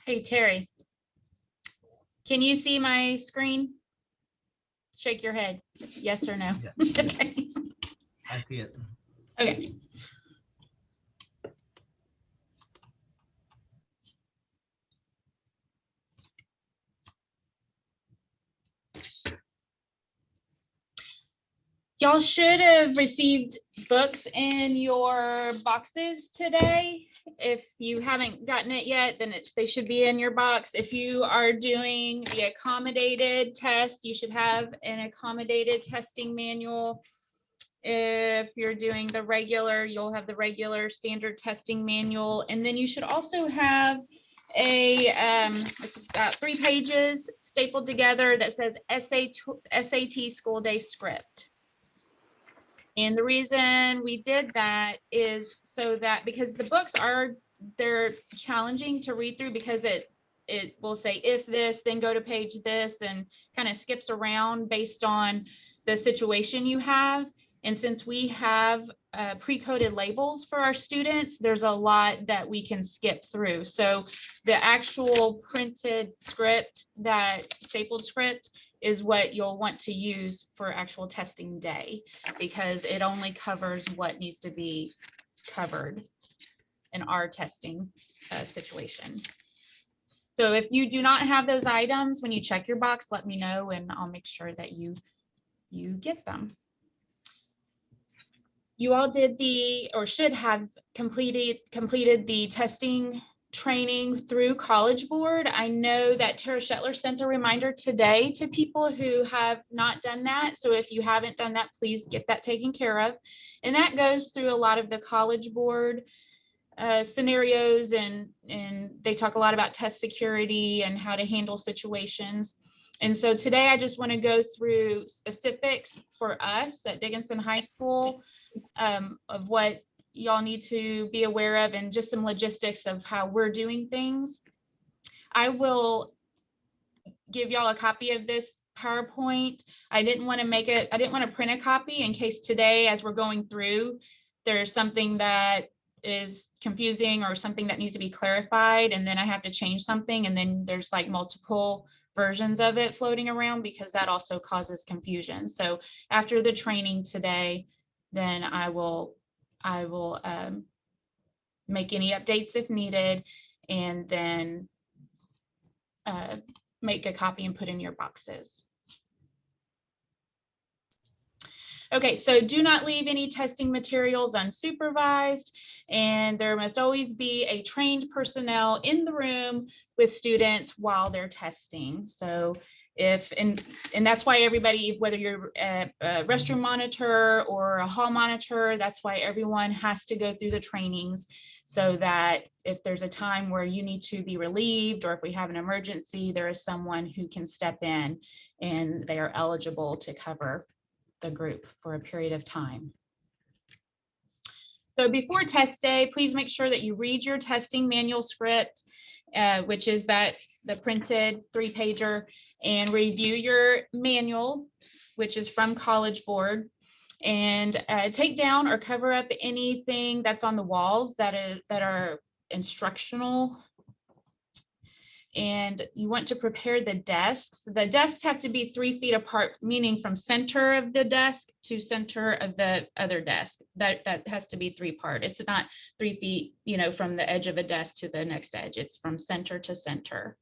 Hey, Terry, can you see my screen? Shake your head, yes or no. Yeah, Okay. I see it. Okay. Y'all should have received books in your boxes today. If you haven't gotten it yet, then they should be in your box. If you are doing the accommodated test, you should have an accommodated testing manual. If you're doing the regular, you'll have the regular standard testing manual. And then you should also have it's got 3 pages stapled together that says SAT school day script. And the reason we did that is so that because the books they're challenging to read through because it will say if this, then go to page this, and kind of skips around based on the situation you have. And since we have pre-coded labels for our students, there's a lot that we can skip through. So the actual printed script, that stapled script, is what you'll want to use for actual testing day, because it only covers what needs to be covered in our testing situation. So if you do not have those items, when you check your box, let me know and I'll make sure that you get them. You all did or should have completed the testing training through College Board. I know that Tara Shetler sent a reminder today to people who have not done that. So if you haven't done that, please get that taken care of. And that goes through a lot of the College Board scenarios, and they talk a lot about test security and how to handle situations. And so today I just want to go through specifics for us at Dickinson High School of what y'all need to be aware of, and just some logistics of how we're doing things. I will give y'all a copy of this PowerPoint. I didn't want to print a copy in case today, as we're going through, there's something that is confusing or something that needs to be clarified, and then I have to change something, and then there's like multiple versions of it floating around, because that also causes confusion. So after the training today, then I will make any updates if needed, and then make a copy and put in your boxes. Okay, so do not leave any testing materials unsupervised, and there must always be a trained personnel in the room with students while they're testing. So and that's why everybody, whether you're a restroom monitor or a hall monitor, that's why everyone has to go through the trainings, so that if there's a time where you need to be relieved, or if we have an emergency, there is someone who can step in and they are eligible to cover the group for a period of time. So before test day, please make sure that you read your testing manual script, which is the printed 3-pager, and review your manual, which is from College Board, and take down or cover up anything that's on the walls that are instructional. And you want to prepare the desks. The desks have to be 3 feet apart, meaning from center of the desk to center of the other desk. That has to be 3-part. It's not 3 feet, from the edge of a desk to the next edge. It's from center to center.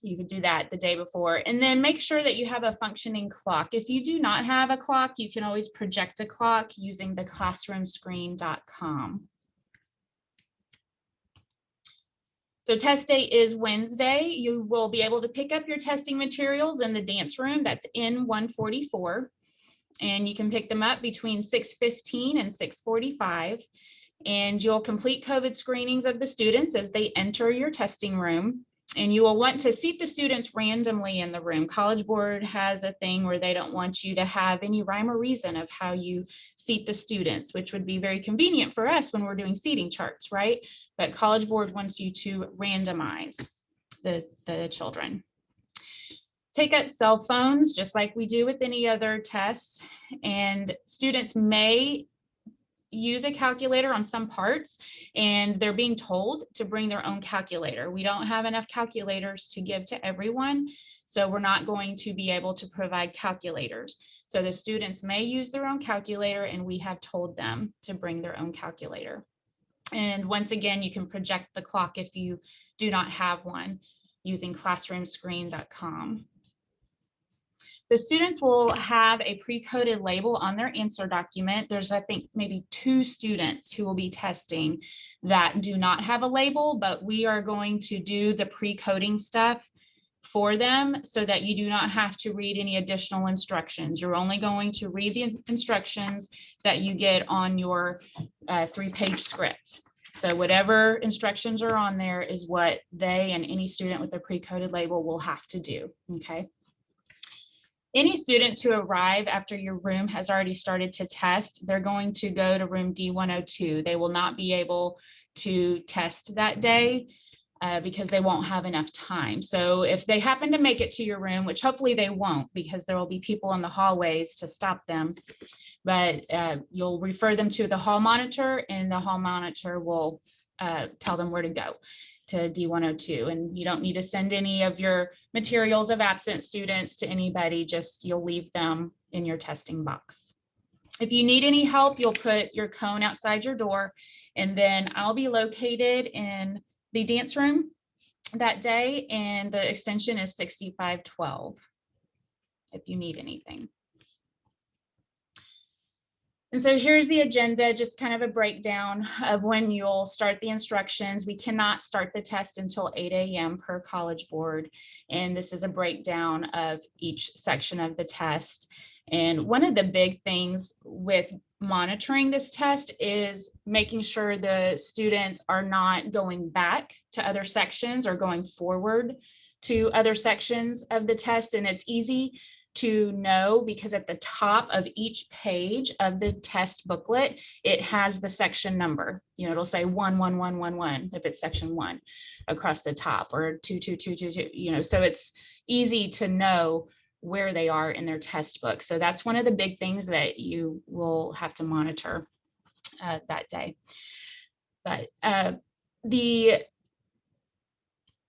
You could do that the day before. And then make sure that you have a functioning clock. If you do not have a clock, you can always project a clock using the classroomscreen.com. So test day is Wednesday. You will be able to pick up your testing materials in the dance room. That's in 144. And you can pick them up between 6:15 and 6:45. And you'll complete COVID screenings of the students as they enter your testing room. And you will want to seat the students randomly in the room. College Board has a thing where they don't want you to have any rhyme or reason of how you seat the students, which would be very convenient for us when we're doing seating charts, right? But College Board wants you to randomize the children. Take up cell phones, just like we do with any other test. And students may use a calculator on some parts, and they're being told to bring their own calculator. We don't have enough calculators to give to everyone, so we're not going to be able to provide calculators. So the students may use their own calculator, and we have told them to bring their own calculator. And once again, you can project the clock if you do not have one using classroomscreen.com. The students will have a pre-coded label on their answer document. There's, I think, maybe 2 students who will be testing that do not have a label, but we are going to do the pre-coding stuff for them so that you do not have to read any additional instructions. You're only going to read the instructions that you get on your 3-page script. So whatever instructions are on there is what they and any student with a pre-coded label will have to do, okay? Any students who arrive after your room has already started to test, they're going to go to room D102. They will not be able to test that day because they won't have enough time. So if they happen to make it to your room, which hopefully they won't because there will be people in the hallways to stop them, but you'll refer them to the hall monitor, and the hall monitor will tell them where to go to D102. And you don't need to send any of your materials of absent students to anybody, just you'll leave them in your testing box. If you need any help, you'll put your cone outside your door, and then I'll be located in the dance room that day, and the extension is 6512 if you need anything. And so here's the agenda, just kind of a breakdown of when you'll start the instructions. We cannot start the test until 8 a.m. per College Board. And this is a breakdown of each section of the test. And one of the big things with monitoring this test is making sure the students are not going back to other sections or going forward to other sections of the test. And it's easy to know because at the top of each page of the test booklet, it has the section number. You know, it'll say 11111 if it's section 1 across the top, or 22222, you know, so it's easy to know where they are in their test book. So that's one of the big things that you will have to monitor that day. But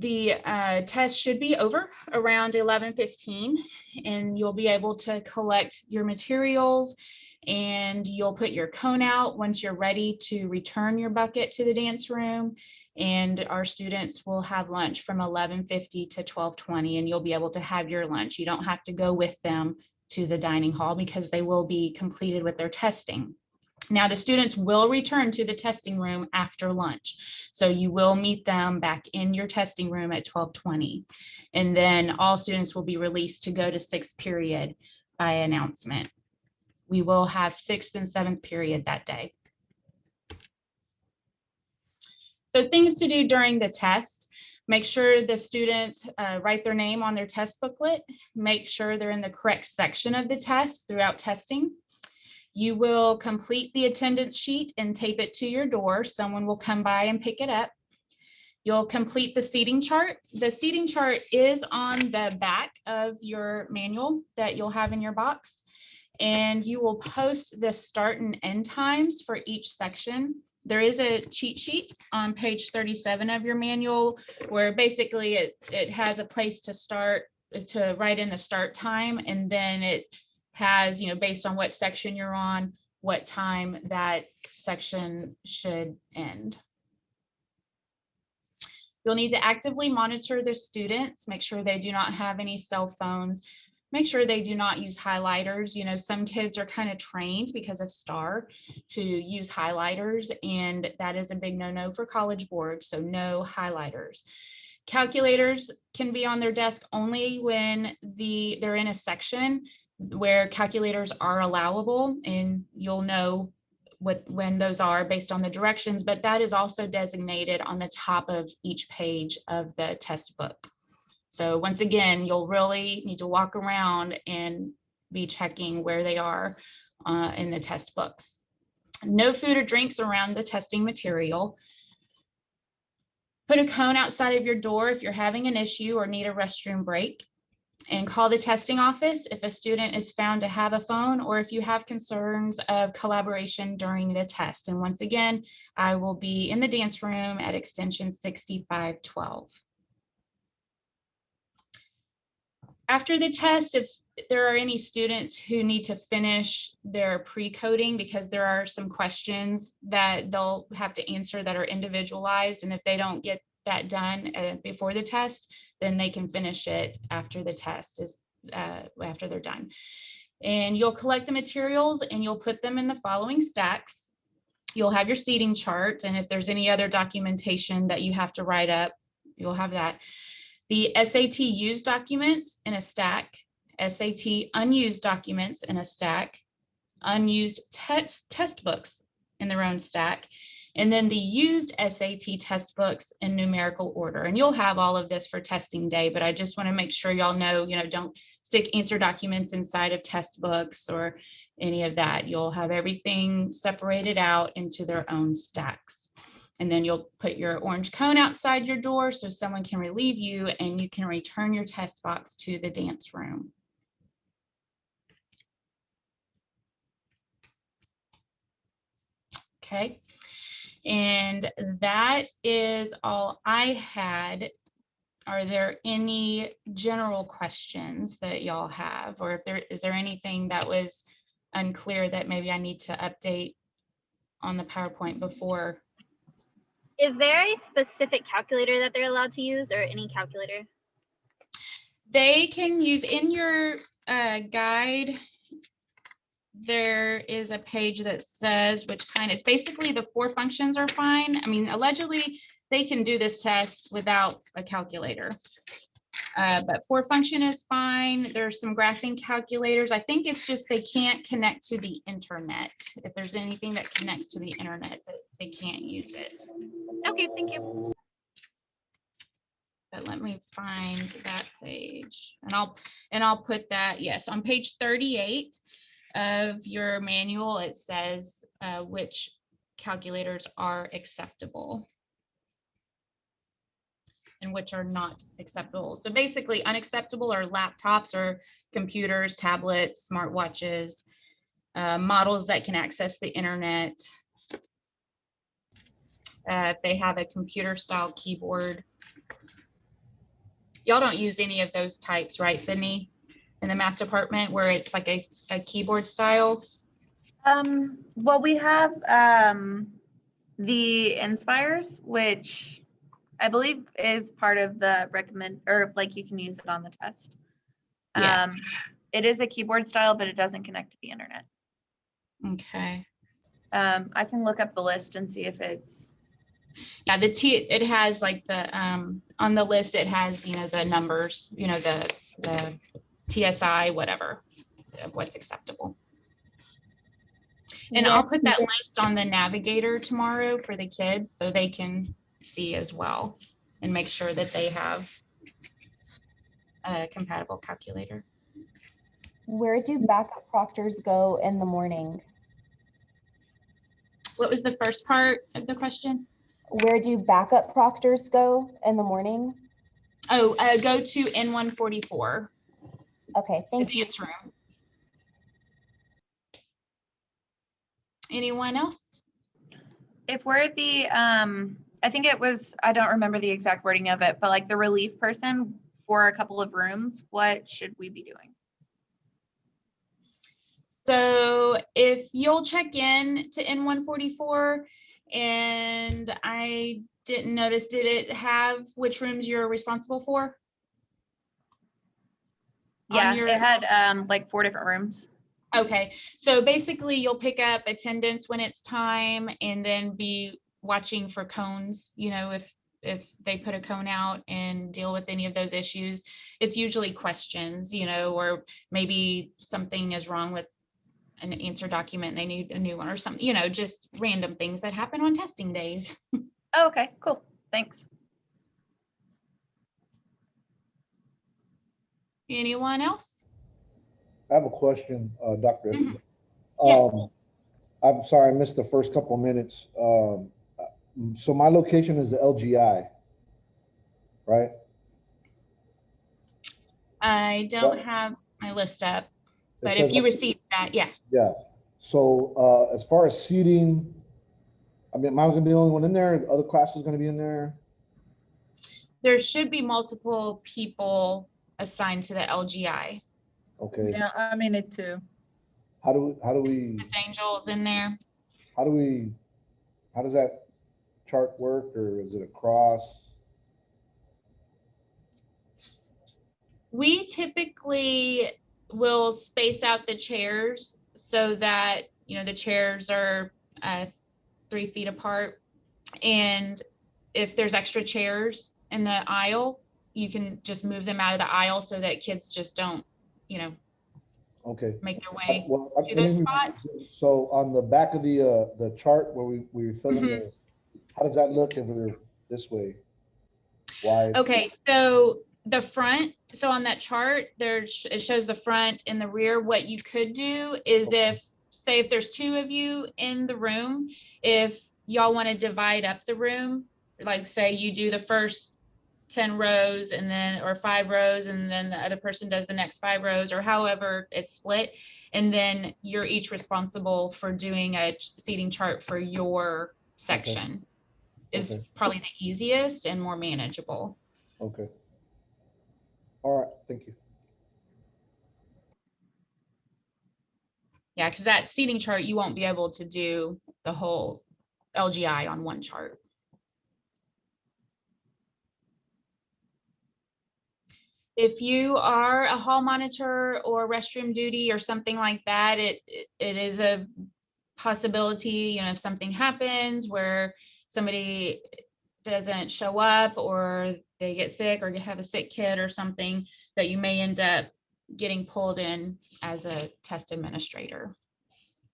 the test should be over around 11:15, and you'll be able to collect your materials, and you'll put your cone out once you're ready to return your bucket to the dance room. And our students will have lunch from 11:50 to 12:20, and you'll be able to have your lunch. You don't have to go with them to the dining hall because they will be completed with their testing. Now, the students will return to the testing room after lunch. So you will meet them back in your testing room at 12:20. And then all students will be released to go to 6th period by announcement. We will have 6th and 7th period that day. So things to do during the test: make sure the students write their name on their test booklet. Make sure they're in the correct section of the test throughout testing. You will complete the attendance sheet and tape it to your door. Someone will come by and pick it up. You'll complete the seating chart. The seating chart is on the back of your manual that you'll have in your box. And you will post the start and end times for each section. There is a cheat sheet on page 37 of your manual where basically it has a place to start, to write in the start time, and then it has, you know, based on what section you're on, what time that section should end. You'll need to actively monitor the students, make sure they do not have any cell phones, make sure they do not use highlighters. You know, some kids are kind of trained because of STAR to use highlighters, and that is a big no-no for College Board, so no highlighters. Calculators can be on their desk only when they're in a section where calculators are allowable, and you'll know when those are based on the directions, but that is also designated on the top of each page of the test book. So once again, you'll really need to walk around and be checking where they are in the test books. No food or drinks around the testing material. Put a cone outside of your door if you're having an issue or need a restroom break. And call the testing office if a student is found to have a phone or if you have concerns of collaboration during the test. And once again, I will be in the dance room at extension 6512. After the test, if there are any students who need to finish their pre-coding, because there are some questions that they'll have to answer that are individualized, and if they don't get that done before the test, then they can finish it after the test is after they're done. And you'll collect the materials and you'll put them in the following stacks. You'll have your seating chart, and if there's any other documentation that you have to write up, you'll have that. The SAT used documents in a stack, SAT unused documents in a stack, unused test books in their own stack, and then the used SAT test books in numerical order. And you'll have all of this for testing day, but I just want to make sure y'all know, don't stick answer documents inside of test books or any of that. You'll have everything separated out into their own stacks. And then you'll put your orange cone outside your door so someone can relieve you and you can return your test box to the dance room. Okay, and that is all I had. Are there any general questions that y'all have, or is there anything that was unclear that maybe I need to update on the PowerPoint before? Is there a specific calculator that they're allowed to use, or any calculator? They can use in your guide. There is a page that says it's basically the 4 functions are fine. I mean, allegedly they can do this test without a calculator, but 4 function is fine. There's some graphing calculators. I think it's just they can't connect to the internet. If there's anything that connects to the internet, they can't use it. Okay, thank you. But let me find that page, and I'll put that, yes, on page 38 of your manual. It says which calculators are acceptable and which are not acceptable. So basically unacceptable are laptops or computers, tablets, smartwatches, models that can access the internet. If they have a computer style keyboard. Y'all don't use any of those types, right, Sydney? In the math department where it's like a keyboard style? Well, we have the Inspires, which I believe is part of the recommend, or like you can use it on the test. Yeah. It is a keyboard style, but it doesn't connect to the internet. Okay. I can look up the list and see if it's. Yeah, it has like the on the list it has the numbers, the TSI whatever of what's acceptable. And I'll put that list on the navigator tomorrow for the kids so they can see as well and make sure that they have a compatible calculator. Where do backup proctors go in the morning? What was the first part of the question? Where do backup proctors go in the morning? Oh, go to N144. Okay, thank you. Advanced room. Anyone else? If we're the, I think it was, I don't remember the exact wording of it, but like the relief person for a couple of rooms, what should we be doing? So if you'll check in to N144, and I didn't notice, did it have which rooms you're responsible for? Yeah, it had like 4 different rooms. Okay, so basically you'll pick up attendance when it's time and then be watching for cones, if they put a cone out, and deal with any of those issues. It's usually questions, or maybe something is wrong with an answer document, they need a new one or something, just random things that happen on testing days. Oh, okay, cool. Thanks. Anyone else? I have a question, Dr. Mhm. Yeah. I'm sorry, I missed the first couple of minutes. So my location is the LGI, right? I don't What? have my list up, It but says if you up- received that, yeah. Yeah, so, as far as seating, I mean, am I gonna be the only one in there? The other classes gonna be in there? There should be multiple people assigned to the LGI. Okay, Yeah, I'm in it too. how do we, Miss Angel's in there. how does that chart work, or is it across? We typically will space out the chairs so that, the chairs are 3 feet apart. And if there's extra chairs in the aisle, you can just move them out of the aisle so that kids just don't, Okay. make their way. Well, to those spots. So on the back of the chart where we fill in Mhm. how does that look if we're this way? Wide? Okay, so the front, so on that chart, it shows the front and the rear. What you could do is Okay. say if there's 2 of you in the room, if y'all want to divide up the room, like say you do the first 10 rows and then, or 5 rows, and then the other person does the next 5 rows, or however it's split. And then you're each responsible for doing a seating chart for your section. Is Okay. probably the easiest and more manageable. Okay. All right, thank you. Yeah, because that seating chart, you won't be able to do the whole LGI on one chart. If you are a hall monitor or restroom duty or something like that, it is a possibility, if something happens where somebody doesn't show up or they get sick or you have a sick kid or something, that you may end up getting pulled in as a test administrator,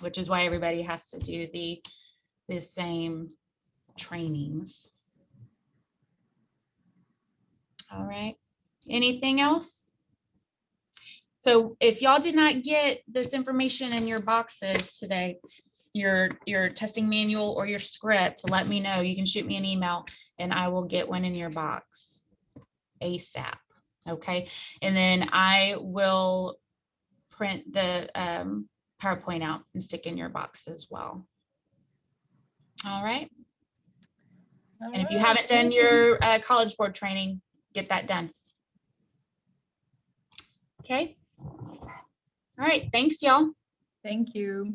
which is why everybody has to do the same trainings. All right, anything else? So if y'all did not get this information in your boxes today, your testing manual or your script, let me know. You can shoot me an email and I will get one in your box ASAP. Okay, and then I will print the PowerPoint out and stick in your box as well. All right. And if you haven't done your College Board training, get that done. Okay. All right. Thanks, y'all. Thank you.